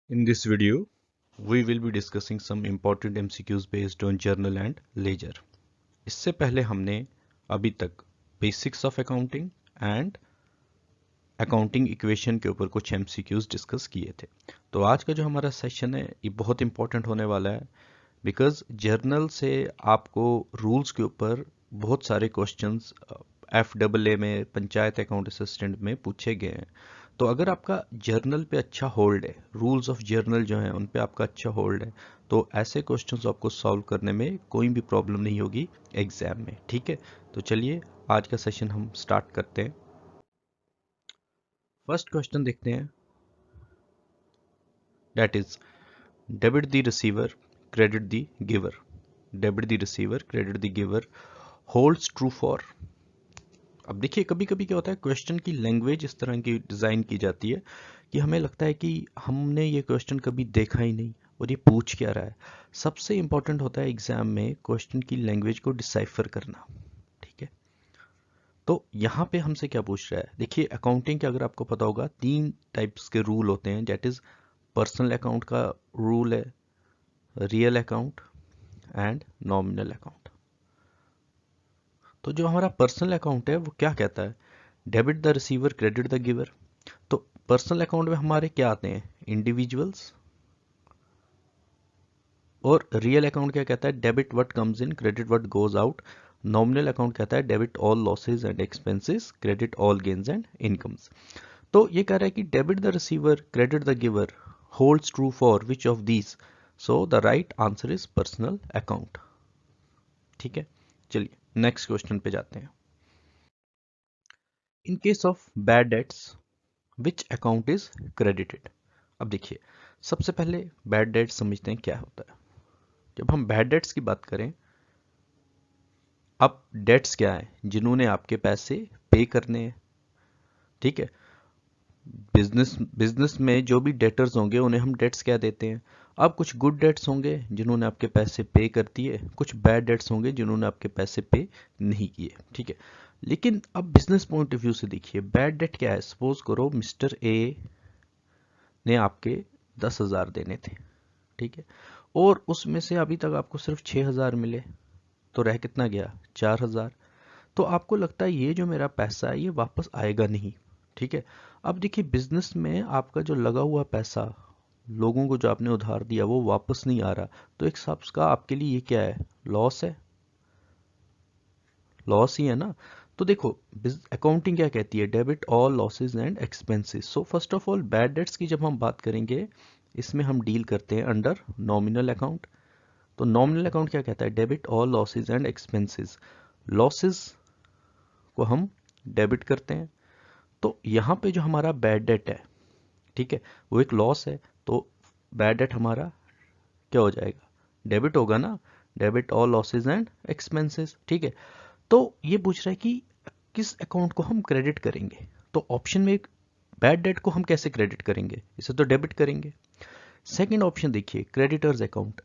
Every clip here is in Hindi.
In this video, we will be discussing some important MCQs based on journal and ledger. इससे पहले हमने अभी तक basics of accounting and accounting equation के ऊपर कुछ MCQs डिस्कस किए थे। तो आज का जो हमारा सेशन है ये बहुत इंपॉर्टेंट होने वाला है बिकॉज जर्नल से आपको रूल्स के ऊपर बहुत सारे क्वेश्चंस FAA में पंचायत अकाउंट असिस्टेंट में पूछे गए हैं। तो अगर आपका जर्नल पे अच्छा होल्ड है, रूल्स ऑफ जर्नल जो हैं उन पे आपका अच्छा होल्ड है, तो ऐसे क्वेश्चंस आपको सॉल्व करने में कोई भी प्रॉब्लम नहीं होगी एग्जाम में। ठीक है, तो चलिए आज का सेशन हम स्टार्ट करते हैं। फर्स्ट क्वेश्चन देखते हैं, that is debit the receiver credit the giver. Debit the receiver credit the giver holds true for. अब देखिए कभी कभी क्या होता है, क्वेश्चन की लैंग्वेज इस तरह की डिज़ाइन की जाती है कि हमें लगता है कि हमने ये क्वेश्चन कभी देखा ही नहीं और ये पूछ क्या रहा है। सबसे इंपॉर्टेंट होता है एग्जाम में क्वेश्चन की लैंग्वेज को डिसाइफर करना। ठीक है, तो यहाँ पे हमसे क्या पूछ रहा है, देखिए अकाउंटिंग के अगर आपको पता होगा 3 टाइप्स के रूल होते हैं, दैट इज पर्सनल अकाउंट का रूल है, real account and nominal account. तो जो हमारा पर्सनल अकाउंट है वो क्या कहता है, debit the receiver credit the giver. तो पर्सनल अकाउंट में हमारे क्या आते हैं, इंडिविजुअल्स। और रियल अकाउंट क्या कहता है, debit what comes in credit what goes out. Nominal account कहता है debit all losses and expenses credit all gains and incomes. तो ये कह रहा है कि debit the receiver credit the giver holds true for which of these. So the right answer is personal account. ठीक है, चलिए नेक्स्ट क्वेश्चन पे जाते हैं। In case of bad debts which account is credited. अब देखिए सबसे पहले बैड डेट समझते हैं क्या होता है। जब हम बैड डेट्स की बात करें, अब डेट्स क्या है, जिन्होंने आपके पैसे पे करने हैं। ठीक है, बिजनेस बिजनेस में जो भी डेटर्स होंगे उन्हें हम डेट्स क्या देते हैं। अब कुछ गुड डेट्स होंगे जिन्होंने आपके पैसे पे कर दिए, कुछ बैड डेट्स होंगे जिन्होंने आपके पैसे पे नहीं किए। ठीक है, लेकिन अब बिजनेस पॉइंट ऑफ व्यू से देखिए बैड डेट क्या है। सपोज करो मिस्टर ए ने आपके 10,000 देने थे। ठीक है, और उसमें से अभी तक आपको सिर्फ 6,000 मिले, तो रह कितना गया, 4,000। तो आपको लगता है ये जो मेरा पैसा है ये वापस आएगा नहीं। ठीक है, अब देखिए बिजनेस में आपका जो लगा हुआ पैसा, लोगों को जो आपने उधार दिया वो वापस नहीं आ रहा, तो एक हिसाब का आपके लिए ये क्या है, लॉस है। लॉस ही है ना। तो देखो अकाउंटिंग क्या कहती है, debit all losses and expenses. So first of all bad debts की जब हम बात करेंगे, इसमें हम डील करते हैं अंडर नॉमिनल अकाउंट। तो नॉमिनल अकाउंट क्या कहता है, debit all losses and expenses. Losses को हम डेबिट करते हैं। तो यहाँ पे जो हमारा बैड डेट है, ठीक है, वो एक लॉस है, तो बैड डेट हमारा क्या हो जाएगा, डेबिट होगा ना। Debit all losses and expenses. ठीक है, तो ये पूछ रहा है कि किस अकाउंट को हम क्रेडिट करेंगे। तो ऑप्शन में बैड डेट को हम कैसे क्रेडिट करेंगे, इसे तो डेबिट करेंगे। सेकंड ऑप्शन देखिए, क्रेडिटर्स अकाउंट।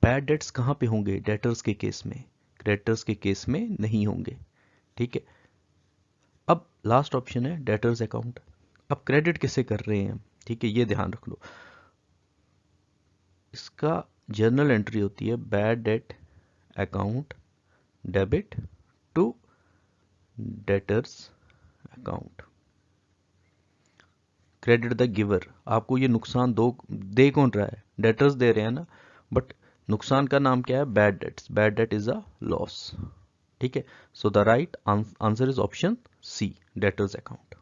बैड डेट्स कहाँ पे होंगे, डेटर्स के केस में, क्रेडिटर्स के केस में नहीं होंगे। ठीक है, अब लास्ट ऑप्शन है डेटर्स अकाउंट। अब क्रेडिट किसे कर रहे हैं, ठीक है, ये ध्यान रख लो। इसका जर्नल एंट्री होती है bad debt account debit to debtors account credit the giver. आपको ये नुकसान दे कौन रहा है, डेटर्स दे रहे हैं ना, बट नुकसान का नाम क्या है, bad debts. Bad debt is a loss. ठीक है, so the right answer is option C, debtors account.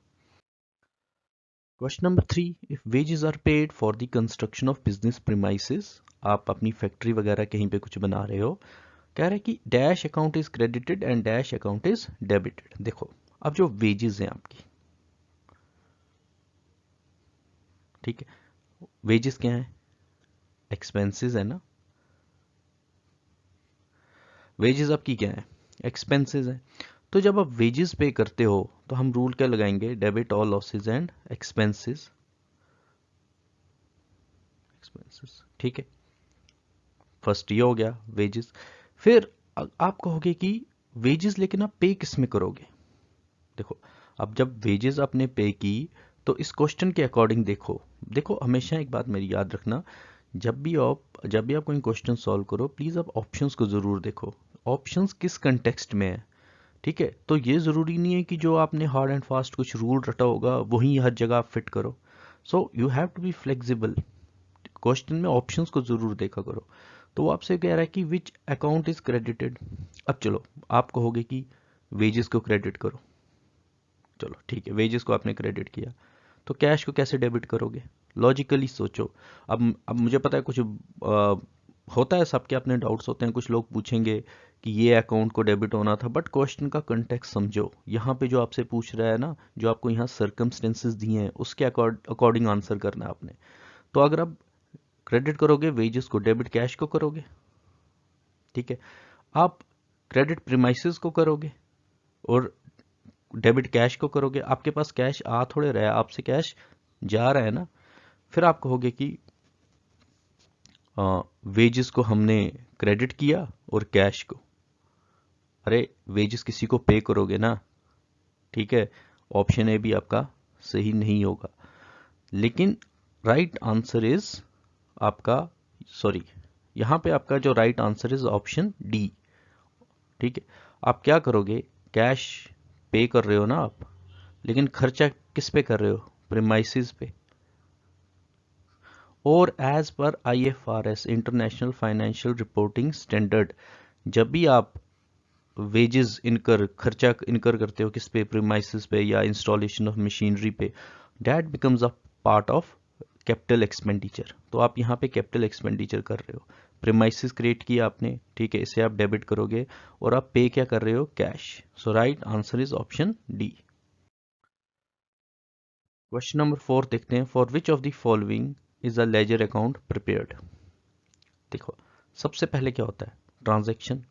Question number 3, if wages are paid for the construction of business premises. आप अपनी फैक्ट्री वगैरह कहीं पे कुछ बना रहे हो, कह रहे हैं कि dash account is credited and dash account is debited. देखो अब जो वेजेस हैं आपकी, ठीक है, वेजेस क्या है, एक्सपेंसेस है ना। वेजेस आपकी क्या है, एक्सपेंसेस है। तो जब आप वेजेस पे करते हो तो हम रूल क्या लगाएंगे, debit all losses and expenses. Expenses, ठीक है, फर्स्ट ये हो गया वेजेस। फिर आप कहोगे कि वेजेस लेकिन आप पे किस में करोगे। देखो अब जब वेजेस आपने पे की तो इस क्वेश्चन के अकॉर्डिंग देखो देखो हमेशा एक बात मेरी याद रखना, जब भी आप कोई क्वेश्चन सॉल्व करो प्लीज़ आप ऑप्शंस को ज़रूर देखो, ऑप्शंस किस कंटेक्स्ट में है। ठीक है, तो ये ज़रूरी नहीं है कि जो आपने हार्ड एंड फास्ट कुछ रूल रटा होगा वही हर जगह आप फिट करो। So you have to be flexible, question में ऑप्शंस को ज़रूर देखा करो। तो वो आपसे कह रहा है कि विच अकाउंट इज क्रेडिटेड। अब चलो आप कहोगे कि वेजेस को क्रेडिट करो, चलो ठीक है वेजेस को आपने क्रेडिट किया, तो कैश को कैसे डेबिट करोगे? लॉजिकली सोचो। अब मुझे पता है कुछ होता है, सबके अपने डाउट्स होते हैं, कुछ लोग पूछेंगे कि ये अकाउंट को डेबिट होना था, बट क्वेश्चन का कंटेक्स्ट समझो। यहाँ पे जो आपसे पूछ रहा है ना, जो आपको यहाँ सर्कमस्टेंसेस दिए हैं उसके अकॉर्डिंग आंसर करना है आपने। तो अगर आप क्रेडिट करोगे वेजेस को, डेबिट कैश को करोगे। ठीक है, आप क्रेडिट प्रीमाइसेस को करोगे और डेबिट कैश को करोगे। आपके पास कैश आ थोड़े रहा है, आपसे कैश जा रहा है ना। फिर आप कहोगे कि वेजेस को हमने क्रेडिट किया और कैश को, अरे वेजेस किसी को पे करोगे ना। ठीक है, ऑप्शन ए भी आपका सही नहीं होगा, लेकिन राइट आंसर इज आपका, सॉरी, यहां पे आपका जो right answer is option D. ठीक है, आप क्या करोगे, कैश पे कर रहे हो ना आप, लेकिन खर्चा किस पे कर रहे हो, प्रीमाइसेस पे। और एज पर IFRS international financial reporting standard, जब भी आप वेजेस इनकर खर्चा इनकर करते हो किस पे, प्रीमाइसेस पे या इंस्टॉलेशन ऑफ मशीनरी पे, that becomes a part of capital expenditure. तो आप यहाँ पे कैपिटल एक्सपेंडिचर कर रहे हो, प्रीमाइसेस क्रिएट किया आपने, ठीक है, इसे आप डेबिट करोगे और आप पे क्या कर रहे हो, cash. So right answer is option D. Question number 4 देखते हैं, for which of the following is a ledger account prepared. देखो सबसे पहले क्या होता है, ट्रांजैक्शन।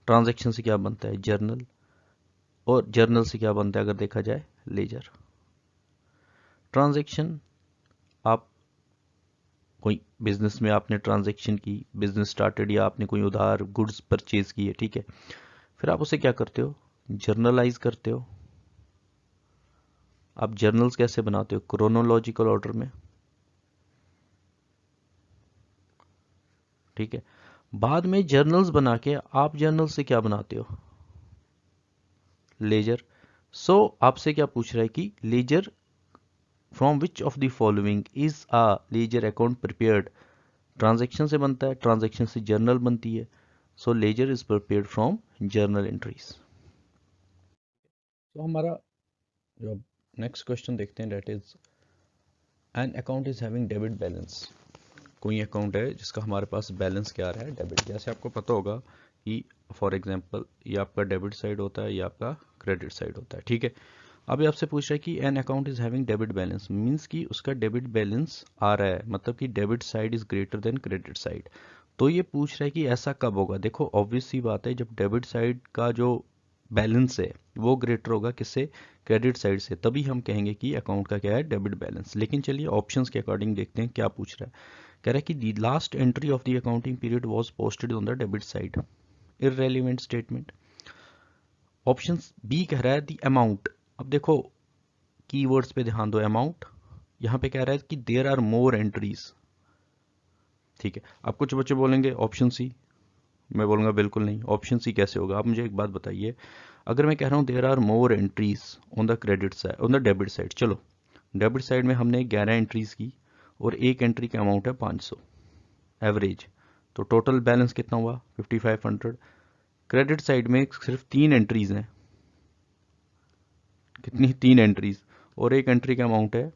ट्रांजैक्शन से क्या बनता है, जर्नल। और जर्नल से क्या बनता है अगर देखा जाए, लेजर। ट्रांजैक्शन, आप कोई बिजनेस में आपने ट्रांजैक्शन की, बिजनेस स्टार्टेड, या आपने कोई उधार गुड्स परचेज की है, ठीक है, फिर आप उसे क्या करते हो, जर्नलाइज करते हो। आप जर्नल्स कैसे बनाते हो, क्रोनोलॉजिकल ऑर्डर में। ठीक है, बाद में जर्नल्स बना के आप जर्नल से क्या बनाते हो, लेजर। सो आपसे क्या पूछ रहा है कि ledger from which of the following is a ledger account prepared. Transaction से बनता है, ट्रांजैक्शन से जर्नल बनती है, so ledger is prepared from journal entries. तो हमारा जो नेक्स्ट क्वेश्चन देखते हैं, date is an account is having debit balance. कोई अकाउंट है जिसका हमारे पास बैलेंस क्या आ रहा है, डेबिट। जैसे आपको पता होगा कि फॉर एग्जांपल ये आपका डेबिट साइड होता है, ये आपका क्रेडिट साइड होता है। ठीक है, अभी आपसे पूछ रहा है कि N account is having debit balance, means कि उसका डेबिट बैलेंस आ रहा है, मतलब कि debit side is greater than credit side. तो ये पूछ रहा है कि ऐसा कब होगा। देखो ऑब्वियस सी बात है, जब डेबिट साइड का जो बैलेंस है वो ग्रेटर होगा किससे, क्रेडिट साइड से, तभी हम कहेंगे कि अकाउंट का क्या है, डेबिट बैलेंस। लेकिन चलिए ऑप्शंस के अकॉर्डिंग देखते हैं क्या पूछ रहा है। कह रहा है कि the last entry of the accounting period was posted on the debit side, irrelevant statement. Option B कह रहा है दी अमाउंट। अब देखो कीवर्ड्स पे ध्यान दो, अमाउंट, यहाँ पे कह रहा है कि देयर आर मोर एंट्रीज। ठीक है, अब कुछ बच्चे बोलेंगे ऑप्शन सी, मैं बोलूंगा बिल्कुल नहीं, ऑप्शन सी कैसे होगा। आप मुझे एक बात बताइए, अगर मैं कह रहा हूँ there are more entries on the credit side, on the debit side, चलो डेबिट साइड में हमने 11 एंट्रीज की और एक एंट्री का अमाउंट है 500 एवरेज, तो टोटल बैलेंस कितना हुआ 5500। क्रेडिट साइड में सिर्फ 3 एंट्रीज हैं, कितनी, 3 एंट्रीज, और एक एंट्री का अमाउंट है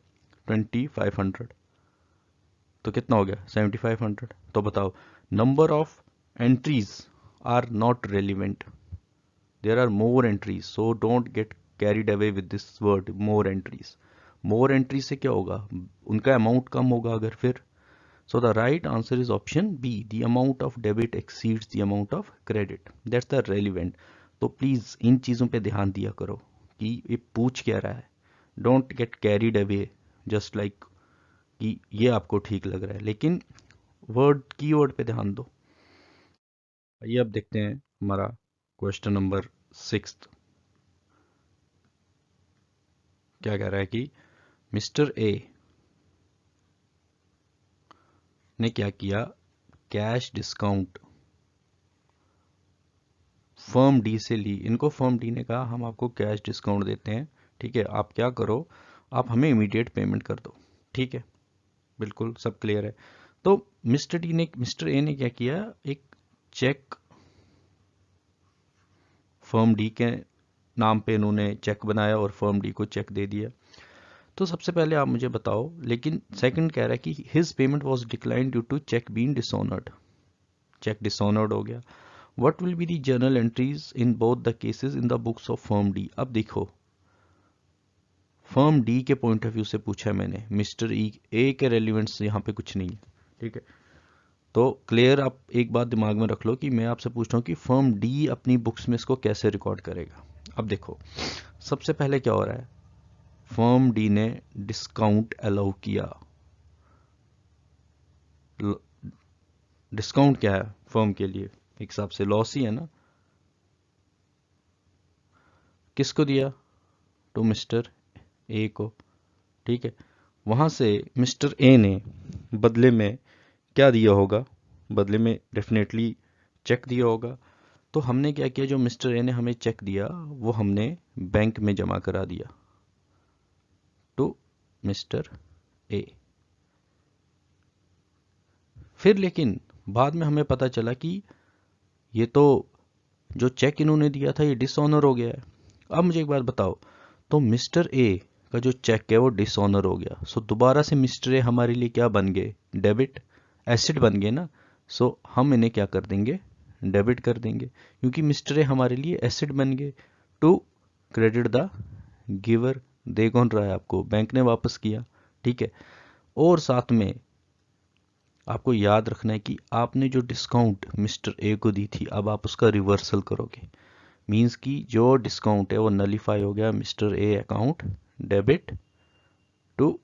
2500, तो कितना हो गया 7500। तो बताओ, number of entries are not relevant, there are more entries, so don't get carried away with this word more entries. More entries से क्या होगा, उनका अमाउंट कम होगा अगर, फिर so the right answer is option B, the amount of debit exceeds the amount of credit, that's the relevant। तो प्लीज इन चीजों पे ध्यान दिया करो कि ये पूछ क्या रहा है, don't get carried away just like कि ये आपको ठीक लग रहा है, लेकिन वर्ड कीवर्ड पे ध्यान दो। आइए अब देखते हैं हमारा क्वेश्चन नंबर 6 क्या कह रहा है कि मिस्टर ए ने क्या किया, कैश डिस्काउंट फर्म डी से ली। इनको फर्म डी ने कहा हम आपको कैश डिस्काउंट देते हैं, ठीक है, आप क्या करो, आप हमें इमीडिएट पेमेंट कर दो। ठीक है, बिल्कुल सब क्लियर है। तो मिस्टर ए ने क्या किया, एक चेक फर्म डी के नाम पे इन्होंने चेक बनाया और फर्म डी को चेक दे दिया। तो सबसे पहले आप मुझे बताओ, लेकिन सेकंड कह रहा है कि his payment was decline due to cheque being dishonoured, cheque dishonoured हो गया। What will be the journal entries in both the cases in the books of firm D. अब देखो, फर्म डी के पॉइंट ऑफ व्यू से पूछा है मैंने, मिस्टर ए के रेलिवेंट्स यहाँ पे कुछ नहीं है। ठीक है, तो क्लियर, आप एक बात दिमाग में रख लो कि मैं आपसे पूछ रहा हूँ कि फर्म डी अपनी बुक्स में इसको कैसे रिकॉर्ड करेगा। अब देखो, सबसे पहले क्या हो रहा है, फर्म डी ने डिस्काउंट अलाउ किया। डिस्काउंट क्या है फर्म के लिए, एक हिसाब से लॉस ही है ना। किसको दिया, टू मिस्टर ए को। ठीक है, वहां से मिस्टर ए ने बदले में क्या दिया होगा, बदले में डेफिनेटली चेक दिया होगा। तो हमने क्या किया, जो मिस्टर ए ने हमें चेक दिया वो हमने बैंक में जमा करा दिया टू मिस्टर ए। फिर लेकिन बाद में हमें पता चला कि ये तो जो चेक इन्होंने दिया था ये डिसऑनर हो गया है। अब मुझे एक बात बताओ, तो मिस्टर ए का जो चेक है वो डिसऑनर हो गया, सो दोबारा से मिस्टर ए हमारे लिए क्या बन गए, डेबिट एसेट बन गए ना। सो हम इन्हें क्या कर देंगे, डेबिट कर देंगे, क्योंकि मिस्टर ए हमारे लिए एसेट बन गए। टू क्रेडिट द गिवर, दे कौन रहा है आपको, बैंक ने वापस किया। ठीक है, और साथ में आपको याद रखना है कि आपने जो डिस्काउंट मिस्टर ए को दी थी अब आप उसका रिवर्सल करोगे, मींस कि जो डिस्काउंट है वो नलीफाई हो गया, mister A account debit to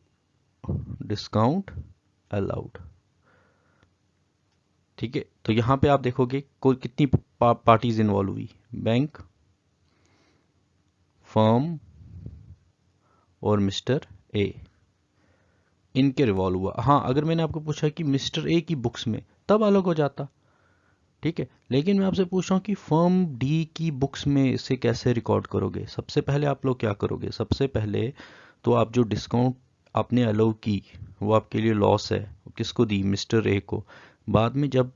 discount allowed. ठीक है, तो यहां पे आप देखोगे कोई कितनी पार्टीज इन्वॉल्व हुई, बैंक, फर्म और मिस्टर ए, इनके रिवॉल्व हुआ। हाँ, अगर मैंने आपको पूछा कि मिस्टर ए की बुक्स में, तब अलग हो जाता। ठीक है, लेकिन मैं आपसे पूछ रहा हूँ कि फर्म डी की बुक्स में इसे कैसे रिकॉर्ड करोगे। सबसे पहले आप लोग क्या करोगे, सबसे पहले तो आप जो डिस्काउंट आपने अलाउ की वो आपके लिए लॉस है, किसको दी, मिस्टर ए को। बाद में जब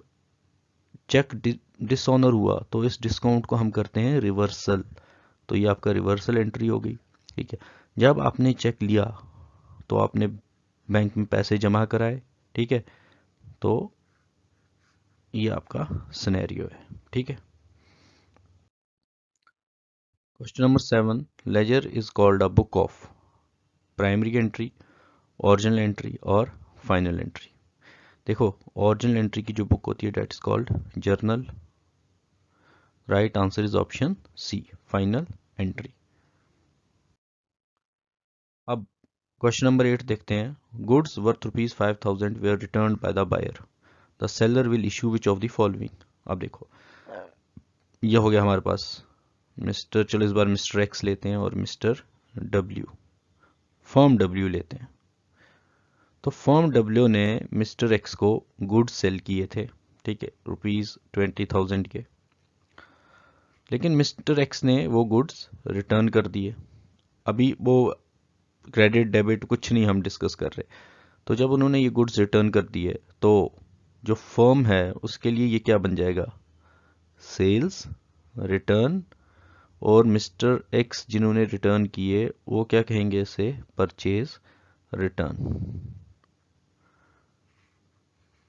चेक डिसऑनर हुआ तो इस डिस्काउंट को हम करते हैं रिवर्सल, तो ये आपका रिवर्सल एंट्री हो गई। ठीक है, जब आपने चेक लिया तो आपने बैंक में पैसे जमा कराए। ठीक है, तो ये आपका सिनेरियो है। ठीक है, question number 7, ledger is called a book of primary entry, original entry और फाइनल एंट्री। देखो, ओरिजिनल एंट्री की जो बुक होती है that is called journal, right answer is option C, final entry. अब क्वेश्चन नंबर 8 देखते हैं, goods worth ₹5,000 were returned by the buyer, the seller will issue which of the following. अब देखो, ये हो गया हमारे पास मिस्टर, चलो इस बार मिस्टर एक्स लेते हैं और मिस्टर डब्ल्यू, फर्म डब्ल्यू लेते हैं। तो फर्म डब्ल्यू ने मिस्टर एक्स को गुड्स सेल किए थे, ठीक है, ₹20,000 के, लेकिन मिस्टर एक्स ने वो गुड्स रिटर्न कर दिए। अभी वो क्रेडिट डेबिट कुछ नहीं हम डिस्कस कर रहे। तो जब उन्होंने ये गुड्स रिटर्न कर दिए तो जो फर्म है उसके लिए ये क्या बन जाएगा, सेल्स रिटर्न, और मिस्टर एक्स जिन्होंने रिटर्न किए वो क्या कहेंगे इसे, परचेज रिटर्न।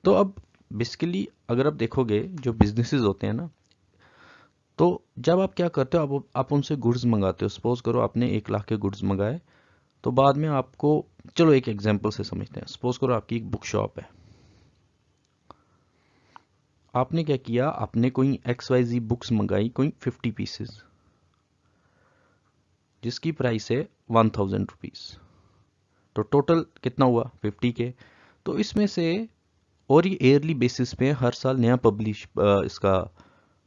तो अब बेसिकली अगर आप देखोगे जो बिजनेसेस होते हैं ना, तो जब आप क्या करते हो, आप उनसे गुड्स मंगाते हो। सपोज करो आपने 1 लाख के गुड्स मंगाए, तो बाद में आपको, चलो एक एग्जांपल से समझते हैं। सपोज करो आपकी एक बुक शॉप है, आपने क्या किया, आपने कोई XYZ बुक्स मंगाई, कोई 50 पीसेस, जिसकी प्राइस है 1000 रुपीज। तो टोटल कितना हुआ, 50 के। तो इसमें से, और ये ईयरली बेसिस पे हर साल नया इसका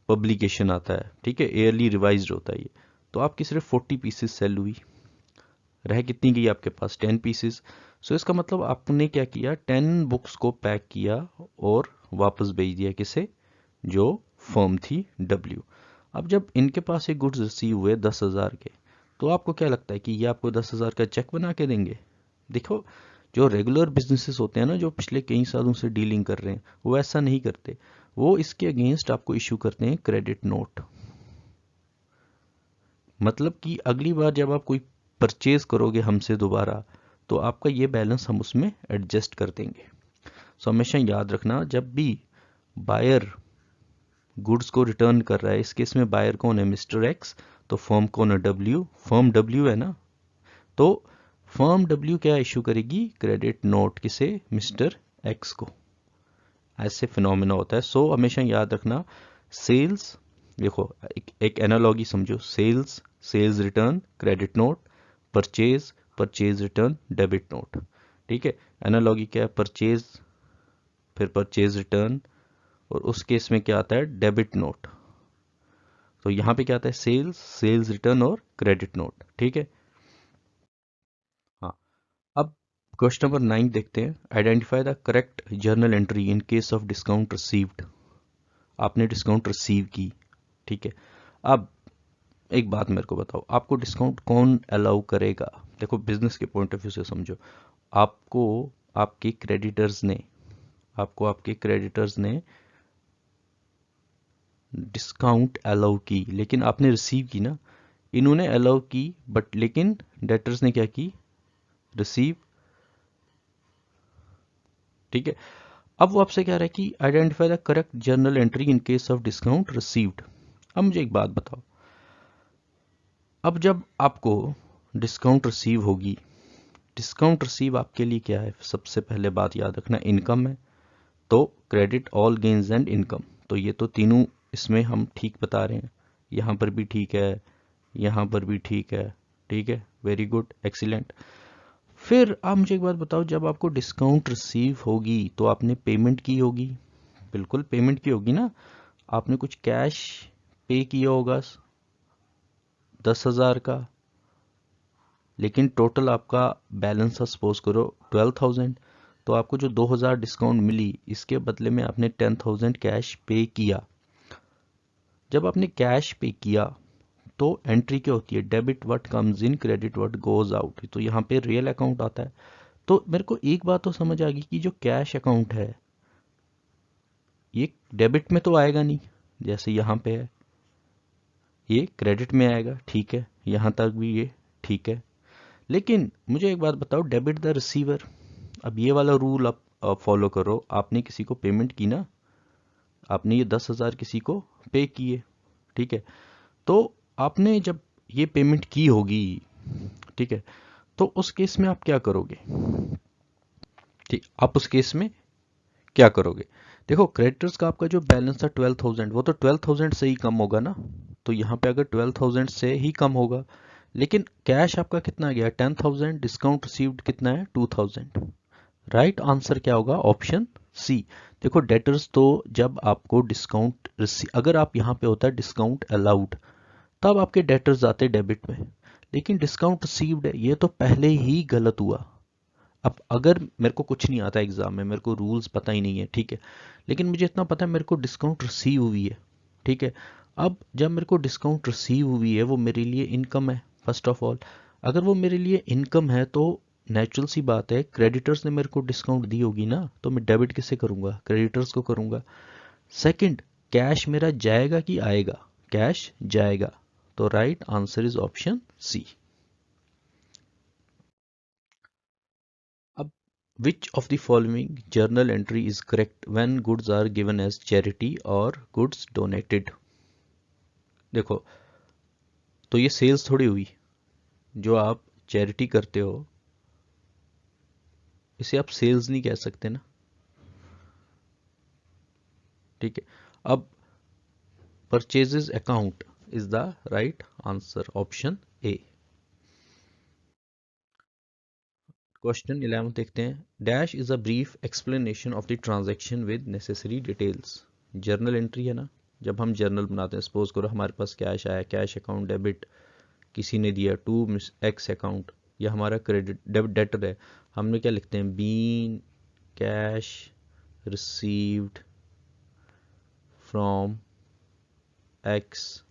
पब्लिकेशन आता है, ठीक है, ईयरली रिवाइज्ड होता है ये। तो आपकी सिर्फ 40 पीसेस सेल हुई, रह कितनी गई आपके पास 10 पीसेस। सो इसका मतलब आपने क्या किया, 10 बुक्स को पैक किया और वापस भेज दिया किसे, जो फर्म थी W। अब जब इनके पास ये गुड्स रिसीव हुए 10,000 के, तो आपको क्या लगता है कि ये आपको 10,000 का चेक बना के देंगे? देखो, जो रेगुलर बिजनेसेस होते हैं ना, जो पिछले कई सालों से डीलिंग कर रहे हैं, वो ऐसा नहीं करते। वो इसके अगेंस्ट आपको इशू करते हैं क्रेडिट नोट। मतलब कि अगली बार जब आप कोई परचेज करोगे हमसे दोबारा, तो आपका ये बैलेंस हम उसमें एडजस्ट कर देंगे। सो हमेशा याद रखना, जब भी बायर गुड्स को रिटर्न कर रहा है, इस केस में बायर कौन है, मिस्टर एक्स, तो फर्म कौन है, W। फर्म W है ना, तो फर्म W क्या इशू करेगी, क्रेडिट नोट, किसे, मिस्टर एक्स को। ऐसे फिनोमेना होता है। सो हमेशा याद रखना, सेल्स, देखो एक एनालॉजी समझो, sales, sales return credit note, purchase, purchase return debit note. ठीक है, एनालॉजी क्या है, परचेज फिर परचेज रिटर्न, और उस केस में क्या आता है, डेबिट नोट। तो यहां पे क्या आता है, सेल्स, सेल्स रिटर्न और क्रेडिट नोट। ठीक है, हाँ। अब क्वेश्चन नंबर 9 देखते हैं। Identify the correct journal entry in case of discount received. आपने डिस्काउंट रिसीव की, ठीक है। अब एक बात मेरे को बताओ, आपको डिस्काउंट कौन अलाउ करेगा? देखो, बिजनेस के पॉइंट ऑफ व्यू से समझो, आपको आपके क्रेडिटर्स ने आपको आपके क्रेडिटर्स ने डिस्काउंट अलाउ की, लेकिन आपने रिसीव की ना। इन्होंने अलाउ की, बट लेकिन डेटर्स ने क्या की, रिसीव। ठीक है, अब वो आपसे कह रहा है कि identify the correct journal entry in case of discount received. अब मुझे एक बात बताओ, अब जब आपको डिस्काउंट रिसीव होगी, डिस्काउंट रिसीव आपके लिए क्या है, सबसे पहले बात याद रखना, इनकम है। तो credit all gains and income, तो ये तो तीनों इसमें हम ठीक बता रहे हैं। यहाँ पर भी ठीक है, यहाँ पर भी ठीक है। ठीक है, वेरी गुड, एक्सीलेंट। फिर आप मुझे एक बात बताओ, जब आपको डिस्काउंट रिसीव होगी तो आपने पेमेंट की होगी, बिल्कुल पेमेंट की होगी ना। आपने कुछ कैश पे किया होगा 10,000 का, लेकिन टोटल आपका बैलेंस था सपोज करो 12,000। तो आपको जो 2,000 डिस्काउंट मिली, इसके बदले में आपने 10,000 कैश पे किया। जब आपने कैश पे किया, तो एंट्री क्या होती है, debit what comes in, credit what goes out. तो यहाँ पे रियल अकाउंट आता है। तो मेरे को एक बात तो समझ आ गई कि जो कैश अकाउंट है, ये डेबिट में तो आएगा नहीं, जैसे यहाँ पे है, ये क्रेडिट में आएगा। ठीक है, यहाँ तक भी ये ठीक है। लेकिन मुझे एक बात बताओ, डेबिट द रिसीवर, अब ये वाला रूल आप फॉलो करो। आपने किसी को पेमेंट की ना, आपने ये 10,000 किसी को पे किए, ठीक है। तो आपने जब ये पेमेंट की होगी, ठीक है, तो उस केस में आप क्या करोगे? ठीक, आप उस केस में क्या करोगे? देखो, क्रेडिटर्स का आपका जो बैलेंस था 12,000, वो तो 12,000 से ही कम होगा ना। तो यहाँ पे अगर 12,000 से ही कम होगा, लेकिन कैश आपका कितना गया, 10,000, डिस्काउंट रिसीव्ड कितना है, 2,000। राइट आंसर क्या होगा, ऑप्शन सी। देखो, डेटर्स तो जब आपको डिस्काउंट अगर आप यहाँ पे होता है डिस्काउंट अलाउड, तब आपके डेटर्स आते डेबिट में। लेकिन डिस्काउंट रिसीव्ड है, ये तो पहले ही गलत हुआ। अब अगर मेरे को कुछ नहीं आता एग्जाम में, मेरे को रूल्स पता ही नहीं है, ठीक है, लेकिन मुझे इतना पता है मेरे को डिस्काउंट रिसीव हुई है, ठीक है। अब जब मेरे को डिस्काउंट रिसीव हुई है, वो मेरे लिए इनकम है फर्स्ट ऑफ ऑल। अगर वो मेरे लिए इनकम है, तो नेचुरल सी बात है, क्रेडिटर्स ने मेरे को डिस्काउंट दी होगी ना, तो मैं डेबिट किससे करूंगा, क्रेडिटर्स को करूंगा। सेकंड, कैश मेरा जाएगा कि आएगा, कैश जाएगा। तो right answer is option C. अब which of the following journal entry is correct when goods are given as charity or goods donated? देखो, तो ये सेल्स थोड़ी हुई, जो आप चैरिटी करते हो इसे आप सेल्स नहीं कह सकते ना। ठीक है, अब purchases account is the right answer, option A. Question 11 देखते हैं। Dash is a brief explanation of the transaction with necessary details. Journal entry है ना, जब हम जर्नल बनाते हैं, सपोज करो हमारे पास कैश आया, कैश अकाउंट डेबिट किसी ने दिया टू एक्स अकाउंट, या हमारा क्रेडिट डेटर है, हमने क्या लिखते हैं, been cash received from X.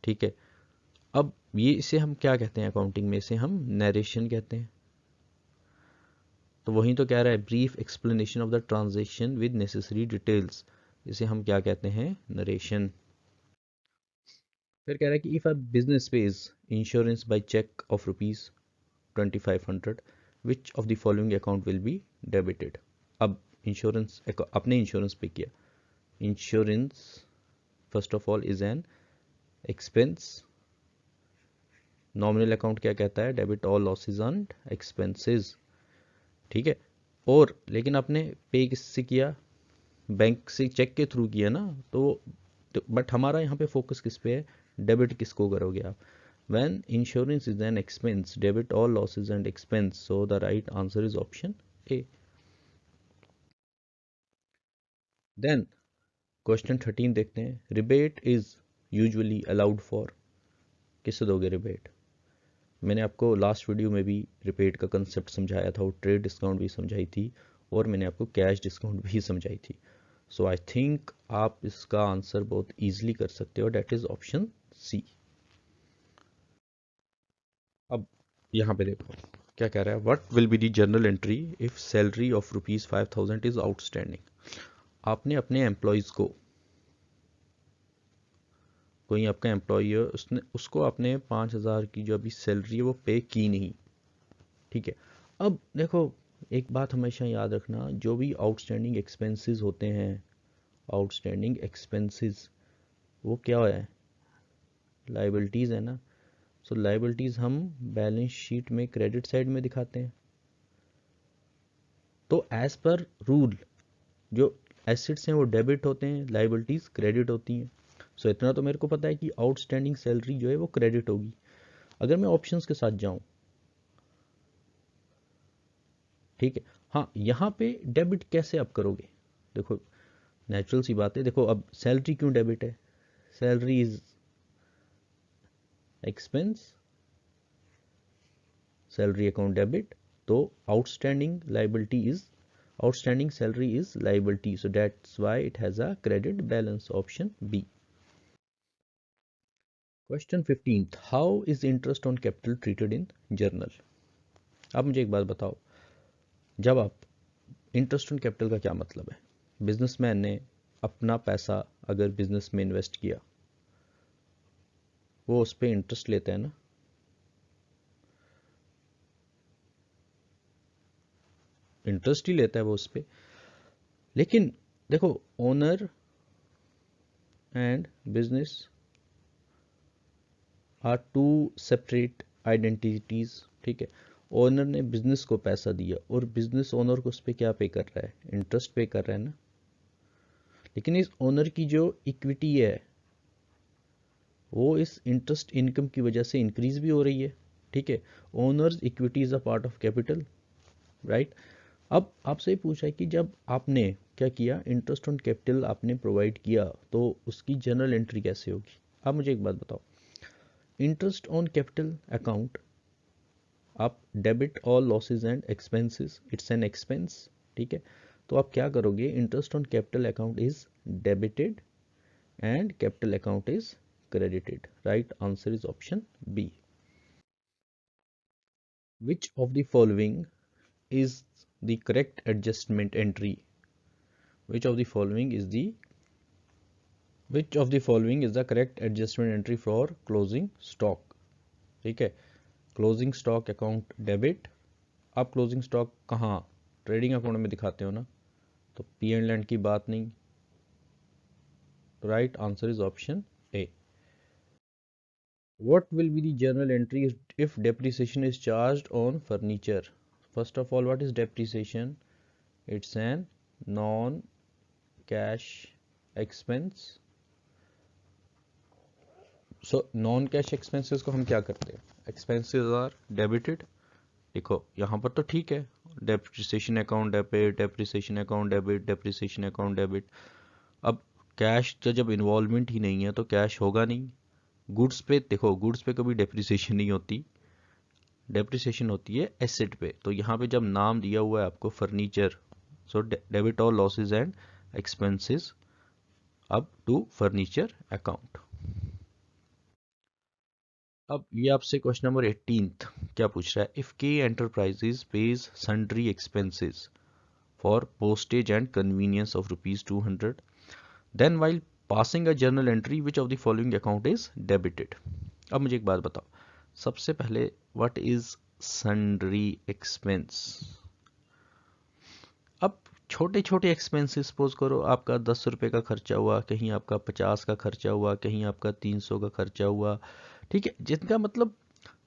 ठीक है, अब ये इसे हम क्या कहते हैं अकाउंटिंग में, इसे हम नरेशन कहते हैं। तो वही तो कह रहा है, brief explanation of the transaction with necessary details, इसे हम क्या कहते हैं, नरेशन। फिर कह रहा है कि if a business pays insurance by cheque of ₹2500, which of the following account will be debited. अब इंश्योरेंस, अपने इंश्योरेंस पे किया, insurance first of all is an expense, nominal account क्या कहता है, debit all losses and expenses. ठीक है, और लेकिन आपने पे किससे किया, बैंक से चेक के थ्रू किया ना, तो बट हमारा यहाँ पे फोकस किस पे है, डेबिट किसको करोगे आप, when insurance is an expense debit all losses and expense, so the right answer is option A. Then question 13 देखते हैं, rebate is usually allowed for, किससे दोगे रिबेट। मैंने आपको लास्ट वीडियो में भी रिबेट का कंसेप्ट समझाया था, और ट्रेड डिस्काउंट भी समझाई थी, और मैंने आपको कैश डिस्काउंट भी समझाई थी। सो आई थिंक आप इसका आंसर बहुत इजीली कर सकते हो, डेट इज ऑप्शन सी। अब यहाँ पे देखो क्या कह रहा है, what will be the journal entry if salary of ₹5000 is outstanding. आपने अपने एम्प्लॉयज़ को, कोई आपका एम्प्लॉय है, उसने उसको आपने 5000 की जो अभी सैलरी है वो पे की नहीं। ठीक है, अब देखो एक बात हमेशा याद रखना, जो भी आउटस्टैंडिंग एक्सपेंसेस होते हैं, आउटस्टैंडिंग एक्सपेंसेस वो क्या है, लाइबिलिटीज़ है ना। सो लाइबिलिटीज़ हम बैलेंस शीट में क्रेडिट साइड में दिखाते हैं। तो एज पर रूल जो एसेट्स हैं वो डेबिट होते हैं, लाइबिलिटीज़ क्रेडिट होती हैं। सो इतना तो मेरे को पता है कि आउटस्टैंडिंग सैलरी जो है वो क्रेडिट होगी। अगर मैं ऑप्शंस के साथ जाऊं, ठीक है, हाँ यहाँ पे डेबिट कैसे आप करोगे, देखो नेचुरल सी बात है, देखो अब सैलरी क्यों डेबिट है, salary is expense, salary account debit, तो outstanding liability is, outstanding salary is liability, so that's why it has a credit balance, option B. Question 15, how is interest on capital treated in journal. आप मुझे एक बात बताओ, जब आप, इंटरेस्ट ऑन कैपिटल का क्या मतलब है, बिजनेसमैन ने अपना पैसा अगर बिजनेस में इन्वेस्ट किया, वो उस पर इंटरेस्ट लेता है ना, इंटरेस्ट ही लेता है वो उस पर। लेकिन देखो owner and business are two separate identities. ठीक है, ओनर ने बिजनेस को पैसा दिया और बिजनेस ओनर को उस पर क्या पे कर रहा है, इंटरेस्ट पे कर रहा है ना। लेकिन इस ओनर की जो इक्विटी है वो इस इंटरेस्ट इनकम की वजह से इंक्रीज भी हो रही है। ठीक है, owners equity is a part of capital, right. अब आपसे पूछा है कि जब आपने क्या किया, इंटरेस्ट ऑन कैपिटल आपने प्रोवाइड किया, तो उसकी जनरल एंट्री कैसे होगी। आप मुझे एक बात बताओ, इंटरेस्ट ऑन कैपिटल अकाउंट, आप debit all losses and expenses, it's an expense. ठीक है, तो आप क्या करोगे, interest on capital account is debited and capital account is credited, right answer is option B. Which of the following is the correct adjustment entry, which of the following is the, which of the following is the correct adjustment entry for closing stock। ठीक है, क्लोजिंग स्टॉक अकाउंट डेबिट, आप क्लोजिंग स्टॉक कहाँ, ट्रेडिंग अकाउंट में दिखाते हो ना, तो पी एंड एंड की बात नहीं, right answer is option A. What will be the journal entry if depreciation is charged on furniture? First of all, what is depreciation? It's an non-cash expense. So non-cash expenses को हम क्या करते हैं? Expenses are debited. देखो यहाँ पर तो ठीक है, depreciation account debit, depreciation account debit, depreciation account debit. अब कैश का जब इन्वॉल्वमेंट ही नहीं है तो कैश होगा नहीं। गुड्स पे देखो, गुड्स पे कभी डेप्रिसिएशन नहीं होती, डेप्रिसिएशन होती है एसेट पे। तो यहाँ पे जब नाम दिया हुआ है आपको furniture, so debit all losses and expenses up to furniture account. अब ये आपसे क्वेश्चन नंबर 18 क्या पूछ रहा है, if K enterprises pays sundry expenses for postage and convenience of ₹200, then while passing a journal entry which of the following account is debited. अब मुझे एक बात बताओ, सबसे पहले व्हाट इज सन्ड्री एक्सपेंस। अब छोटे छोटे एक्सपेंसेस सपोज करो आपका 10 रुपये का खर्चा हुआ, कहीं आपका 50 का खर्चा हुआ, कहीं आपका 300 का खर्चा हुआ, ठीक है, जिनका मतलब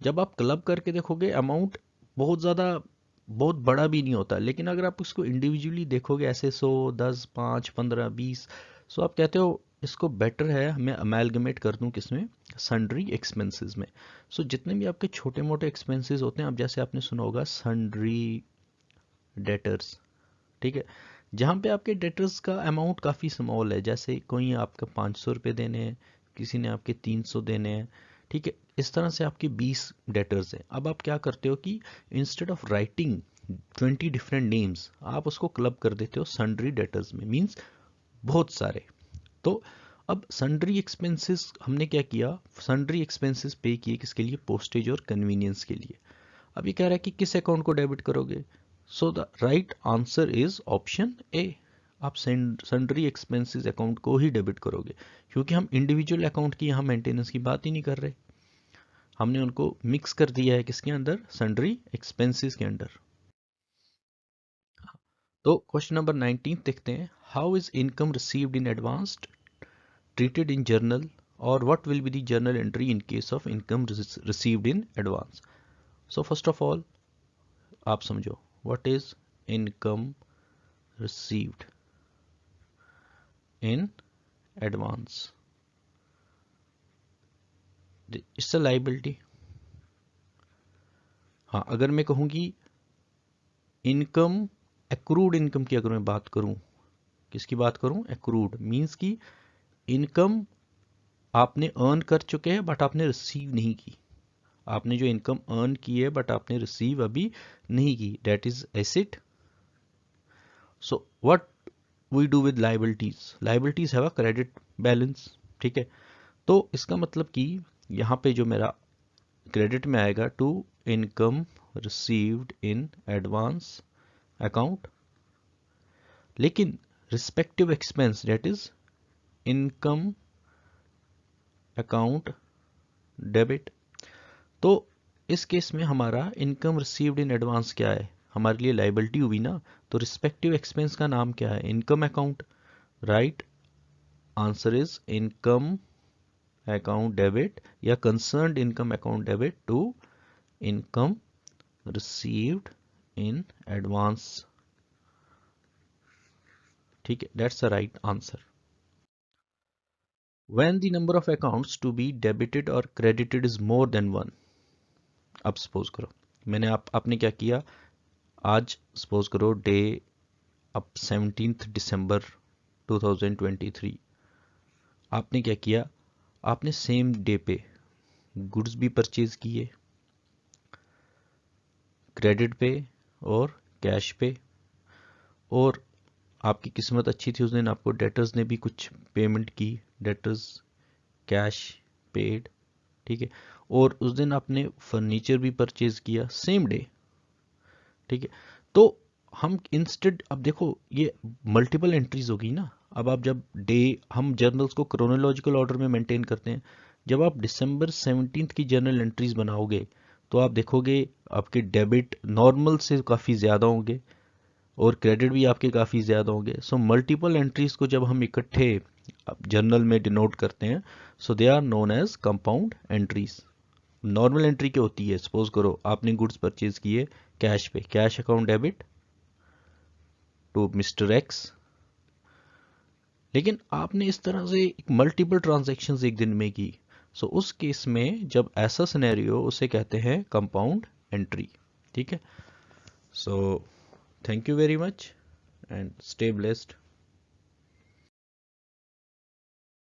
जब आप क्लब करके देखोगे अमाउंट बहुत ज़्यादा बहुत बड़ा भी नहीं होता, लेकिन अगर आप उसको इंडिविजुअली देखोगे ऐसे 100, 10, 5, 15, 20, सो आप कहते हो इसको बेटर है मैं अमेलगमेट कर दूं किसमें, सन्ड्री एक्सपेंसेस में। सो जितने भी आपके छोटे मोटे एक्सपेंसेस होते हैं, अब जैसे आपने सुना होगा सन्ड्री डेटर्स, ठीक है, जहाँ पे आपके डेटर्स का अमाउंट काफ़ी स्मॉल है, जैसे कोई आपका 500 रुपये देने हैं, किसी ने आपके 300 देने हैं, ठीक है, इस तरह से आपके 20 डेटर्स हैं। अब आप क्या करते हो कि instead of writing 20 different names आप उसको क्लब कर देते हो सन्ड्री डेटर्स में, मीन्स बहुत सारे। तो अब सन्ड्री एक्सपेंसेस हमने क्या किया, सन्ड्री एक्सपेंसेस पे किए किसके लिए, पोस्टेज और कन्वीनियंस के लिए। अब ये कह रहा है कि किस अकाउंट को डेबिट करोगे, सो the right answer is option ए, आप सन्ड्री एक्सपेंसेस अकाउंट को ही डेबिट करोगे, क्योंकि हम इंडिविजुअल अकाउंट की यहाँ मेंटेनेंस की बात ही नहीं कर रहे, हमने उनको मिक्स कर दिया है किसके अंदर, सन्ड्री एक्सपेंसेस के अंदर। तो क्वेश्चन नंबर 19 देखते हैं, how is income received in advanced treated in journal, or what will be the journal entry in case of income received in advance. So first of all आप समझो what is income received in advance, it's a liability। हाँ, अगर मैं कहूँ कि इनकम एक्रूड इनकम की अगर मैं बात करूँ, किसकी बात करूँ, एक्रूड मीन्स की इनकम आपने अर्न कर चुके हैं बट आपने रिसीव नहीं की, आपने जो इनकम अर्न की है बट आपने रिसीव अभी नहीं की, that is asset. So what we do with liabilities, liabilities have a credit balance, ठीक है, तो इसका मतलब कि यहाँ पे जो मेरा क्रेडिट में आएगा to income received in advance account, लेकिन respective expense that is income account debit. तो इस केस में हमारा इनकम रिसीव्ड इन एडवांस क्या है, हमारे लिए लाइबिलिटी हुई ना, तो रिस्पेक्टिव एक्सपेंस का नाम क्या है, income account, right answer is income account debit या concerned income account debit to income received in advance, ठीक है, that's the right answer. When the number of accounts to be debited or credited is more than one, अब सपोज करो मैंने आपने क्या किया, आज सपोज करो डे अब 17 दिसंबर 2023, आपने क्या किया, आपने सेम डे पे गुड्स भी परचेज किए, क्रेडिट पे और कैश पे, और आपकी किस्मत अच्छी थी उस दिन आपको डेटर्स ने भी कुछ पेमेंट की, डेटर्स कैश पेड, ठीक है, और उस दिन आपने फर्नीचर भी परचेज किया सेम डे, ठीक है, तो हम इंस्टेड अब देखो ये मल्टीपल एंट्रीज होगी ना, अब आप जब डे हम जर्नल्स को क्रोनोलॉजिकल ऑर्डर में मेंटेन करते हैं, जब आप दिसंबर 17 की जर्नल एंट्रीज बनाओगे तो आप देखोगे आपके डेबिट नॉर्मल से काफ़ी ज़्यादा होंगे और क्रेडिट भी आपके काफ़ी ज़्यादा होंगे। सो मल्टीपल एंट्रीज को जब हम इकट्ठे जर्नल में डिनोट करते हैं, so they are known as compound entries. Normal entry क्या होती है, सपोज करो आपने गुड्स परचेज किए कैश पे, cash account debit to mister x, लेकिन आपने इस तरह से मल्टीपल ट्रांजैक्शंस एक दिन में की, सो उस केस में जब ऐसा सिनेरियो उसे कहते हैं कंपाउंड एंट्री, ठीक है। So thank you very much and stay blessed।